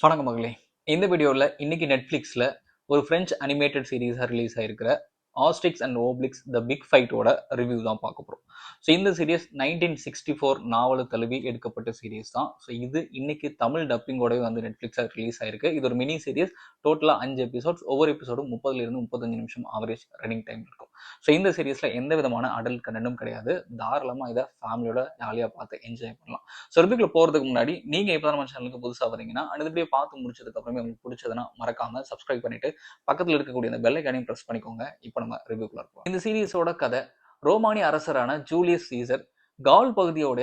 வணக்கம் மகளே. இந்த வீடியோவில் இன்னைக்கு நெட்ஃப்ளிக்ஸில் ஒரு ஃப்ரெஞ்ச் அனிமேட்டட் சீரீஸாக ரிலீஸ் ஆகிருக்கிற Asterix and Obelix the big ஃபைட்டோட ரிவ்யூ தான் பார்க்க போகிறோம். ஸோ இந்த சீரீஸ் 1964 நாவலை தழுவி எடுக்கப்பட்ட சீரீஸ் தான். ஸோ இது இன்னைக்கு தமிழ் டப்பிங்கோடவே வந்து நெட்ஃப்ளிக்ஸாக ரிலீஸ் ஆயிருக்கு. இது ஒரு மினி சீரீஸ். டோட்டலாக 5 எபிசோட்ஸ். ஒவ்வொரு எபிசோடும் 30லிருந்து 35 நிமிஷம் ஆவரேஜ் ரன்னிங் டைம் இருக்கும். ஸோ இந்த சீரீஸில் எந்த விதமான அடல்ட் கண்டனும் கிடையாது. தாராளமாக இதை ஃபேமிலியோட ஜாலியாக பார்த்து என்ஜாய் பண்ணலாம். ஸோ ரிவ்யூக்குள்ள போகிறதுக்கு முன்னாடி நீங்கள் இப்போ நம்ம சேனலுக்கு புதுசாக வரீங்கன்னா அடுத்தபடியே பார்த்து முடிச்சதுக்கு அப்புறமே உங்களுக்கு பிடிச்சதுன்னா மறக்காம சப்ஸ்கிரைப் பண்ணிட்டு பக்கத்தில் இருக்கக்கூடிய அந்த பெல் ஐகானையும் ப்ரெஸ் பண்ணிக்கோங்க. இப்போ நம்ம ரிவ்யூக்குள்ள இருப்போம். இந்த சீரீஸோட கதை ரோமானிய அரசரான ஜூலியஸ் சீசர் கால் பகுதியோட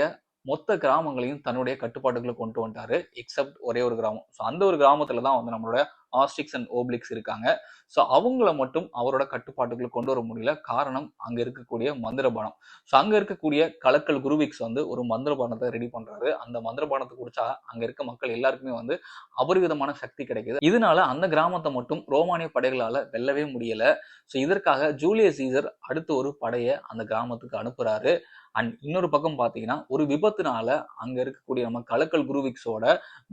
மொத்த கிராமங்களையும் தன்னுடைய கட்டுப்பாட்டுக்குள்ள கொண்டு வந்துட்டாரு. எக்ஸப்ட் ஒரே ஒரு கிராமம். ஸோ அந்த ஒரு கிராமத்துல தான் வந்து நம்மளோட ஆஸ்ட்ரிக்ஸ் அண்ட் ஓப்ளிக்ஸ் இருக்காங்க. ஸோ அவங்கள மட்டும் அவரோட கட்டுப்பாட்டுக்குள்ள கொண்டு வர முடியல. காரணம் அங்க இருக்கக்கூடிய மந்திரபானம். ஸோ அங்க இருக்கக்கூடிய கலக்கல் குருவிக்ஸ் வந்து ஒரு மந்திரபானத்தை ரெடி பண்றாரு. அந்த மந்திரபானத்தை குடிச்சா அங்க இருக்க மக்கள் எல்லாருக்குமே வந்து அபரிவிதமான சக்தி கிடைக்குது. இதனால அந்த கிராமத்தை மட்டும் ரோமானிய படைகளால வெல்லவே முடியல. ஸோ இதற்காக ஜூலியஸ் சீசர் அடுத்த ஒரு படையை அந்த கிராமத்துக்கு அனுப்புறாரு. அண்ட் இன்னொரு பக்கம் பார்த்தீங்கன்னா ஒரு விபத்துனால அங்க இருக்கக்கூடிய நம்ம கலக்கல் குருவிக்ஸோட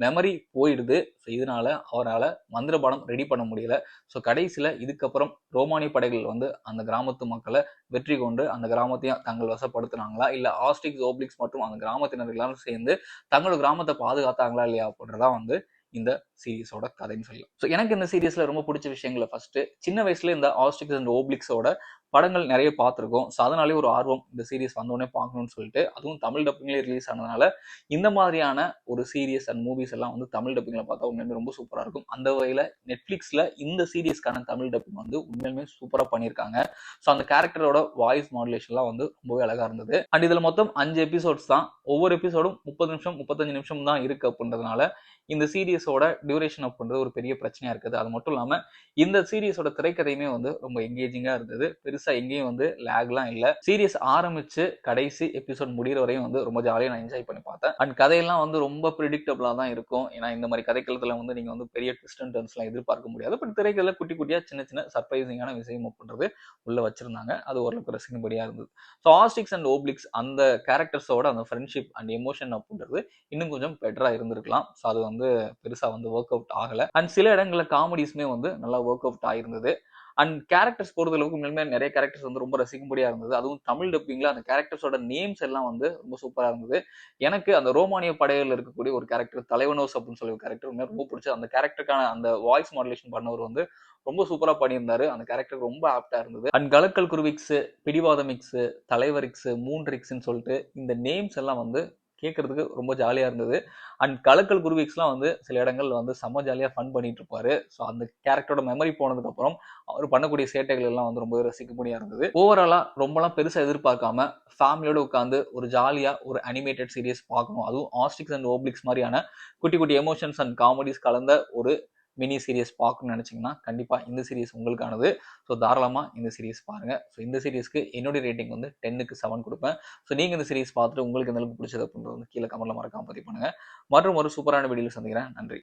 மெமரி போயிடுது. ஸோ இதனால அவரால் மந்திரபானம் ரெடி பண்ண முடியல. ஸோ கடைசியில் இதுக்கப்புறம் ரோமானிய படைகள் வந்து அந்த கிராமத்து மக்களை வெற்றி கொண்டு அந்த கிராமத்தையும் தங்கள் வசப்படுத்தினாங்களா, இல்லை ஆஸ்ட்ரிக்ஸ் ஓப்ளிக்ஸ் மற்றும் அந்த கிராமத்தினர் எல்லாரும் சேர்ந்து தங்களோட கிராமத்தை பாதுகாத்தாங்களா இல்லையா அப்படின்றதா வந்து இந்த சீரீஸோட கதைன்னு சொல்லலாம். ஸோ எனக்கு இந்த சீரீஸ்ல ரொம்ப பிடிச்ச விஷயங்களை ஃபர்ஸ்ட் சின்ன வயசுல இந்த ஆஸ்ட்ரிக்ஸ் அண்ட் ஓப்ளிக்ஸோட படங்கள் நிறைய பார்த்துருக்கோம். ஸோ அதனாலே ஒரு ஆர்வம் இந்த சீரீஸ் வந்தோடனே பார்க்கணும்னு சொல்லிட்டு, அதுவும் தமிழ் டப்பிங்லேயே ரிலீஸ் ஆனதுனால இந்த மாதிரியான ஒரு சீரியஸ் அண்ட் மூவிஸ் எல்லாம் வந்து தமிழ் டப்பிங்கில் பார்த்தா உண்மையுமே ரொம்ப சூப்பராக இருக்கும். அந்த வகையில் நெட்ஃப்ளிக்ஸில் இந்த சீரீஸ்க்கான தமிழ் டப்பிங் வந்து உண்மையுமே சூப்பராக பண்ணியிருக்காங்க. ஸோ அந்த கேரக்டரோட வாய்ஸ் மாடுலேஷன்லாம் வந்து ரொம்பவே அழகாக இருந்தது. அண்ட் இதில் மொத்தம் 5 எபிசோட்ஸ் தான். ஒவ்வொரு எபிசோடும் 30 நிமிஷம் 35 நிமிஷம் தான் இருக்கு அப்படின்றதுனால இந்த சீரீஸோட டியூரேஷன் அப்படின்றது ஒரு பெரிய பிரச்சனையா இருக்குது. அது மட்டும் இல்லாம இந்த சீரீஸோட திரைக்கதையுமே வந்து ரொம்ப எங்கேஜிங்கா இருந்தது. பெருசா எங்கேயும் வந்து லேக்லாம் இல்ல. சீரீஸ் ஆரம்பிச்சு கடைசி எபிசோட் முடிகிற வரையும் வந்து ரொம்ப ஜாலியா நான் என்ஜாய் பண்ணி பார்த்தேன். அண்ட் கதையெல்லாம் வந்து ரொம்ப ப்ரிடிக்டபிளா தான் இருக்கும். ஏன்னா இந்த மாதிரி கதைக்களத்துல வந்து நீங்க வந்து பெரிய ட்விஸ்ட் அண்ட் டர்ன்ஸ்லாம் எதிர்பார்க்க முடியாது. பட் திரைக்கதையில குட்டி குட்டியா சின்ன சின்ன சர்ப்ரைசிங்கான விஷயம் அப்படின்றது உள்ள வச்சிருந்தாங்க. அது ஓரளவுக்கு ரசிக்கும்படியா இருந்தது. ஸோ ஆஸ்ட்ரிக்ஸ் அண்ட் ஓப்ளிக்ஸ் அந்த கேரக்டர்ஸோட அந்த ஃப்ரெண்ட்ஷிப் அண்ட் எமோஷன் அப்படின்றது இன்னும் கொஞ்சம் பெட்டரா இருந்திருக்கலாம். ஸோ அது வந்து பெருசா வந்து ஒர்க் அவுட் ஆகல. அண்ட் சில இடங்கள்ல காமெடிஸ்மே வந்து நல்லா ஒர்க் அவுட் ஆயிருந்தது. அண்ட் கேரக்டர்ஸ் பொறுத்த அளவுக்கு உண்மையுமே நிறைய கேரக்டர்ஸ் வந்து ரொம்ப ரசிக்கும்படியா இருந்தது. அதுவும் தமிழ் டப்பிங்ல அந்த கேரக்டர்ஸோட நேம்ஸ் எல்லாம் வந்து ரொம்ப சூப்பரா இருந்தது. எனக்கு அந்த ரோமானிய படையில் இருக்கக்கூடிய ஒரு கேரக்டர் தலைவனோஸ் அப்படின்னு சொல்லி ஒரு கேரக்டர் ரொம்ப பிடிச்சது. அந்த கேரக்டருக்கான அந்த வாய்ஸ் மாடுலேஷன் பண்ணவர் வந்து ரொம்ப சூப்பரா பண்ணியிருந்தாரு. அந்த கேரக்டர் ரொம்ப ஆப்டா இருந்தது. அண்ட் கலக்கல் குருவிக்ஸ், பிடிவாதமிக்ஸ், தலைவரிக்ஸ், மூன்ரிக்ஸ்ன்னு சொல்லிட்டு இந்த நேம்ஸ் எல்லாம் வந்து கேட்கறதுக்கு ரொம்ப ஜாலியா இருந்தது. அண்ட் கலக்கல் குருவிக்ஸ்லாம் வந்து சில இடங்கள்ல வந்து செம்ம ஜாலியா ஃபன் பண்ணிட்டு இருப்பாரு. ஸோ அந்த கேரக்டரோட மெமரி போனதுக்கு அப்புறம் அவர் பண்ணக்கூடிய சேட்டைகள் எல்லாம் வந்து ரொம்ப ரசிக்கும்படியா இருந்தது. ஓவராலா ரொம்பலாம் பெருசா எதிர்பார்க்காம ஃபேமிலியோட உட்காந்து ஒரு ஜாலியா ஒரு அனிமேட்டட் சீரிஸ் பார்க்கணும். அதுவும் ஆஸ்ட்ரிக்ஸ் அண்ட் ஓப்ளிக்ஸ் மாதிரியான குட்டி குட்டி எமோஷன்ஸ் அண்ட் காமெடிஸ் கலந்த ஒரு மினி சீரியஸ் பார்க்கணும்னு நினைச்சீங்கன்னா கண்டிப்பா இந்த சீரிஸ் உங்களுக்கானது. ஸோ தாராளமா இந்த சீரிஸ் பாருங்க. ஸோ இந்த சீரிஸ்க்கு என்னுடைய ரேட்டிங் வந்து 10க்கு 7 கொடுப்பேன். ஸோ நீங்க இந்த சீரிஸ் பார்த்துட்டு உங்களுக்கு எந்த அளவுக்கு பிடிச்சது அப்படின்றது வந்து கீழே கமெண்ட்ல மறக்காம பதிவு பண்ணுங்க. மற்றும் ஒரு சூப்பரான வீடியோவில் சந்திக்கிறேன். நன்றி.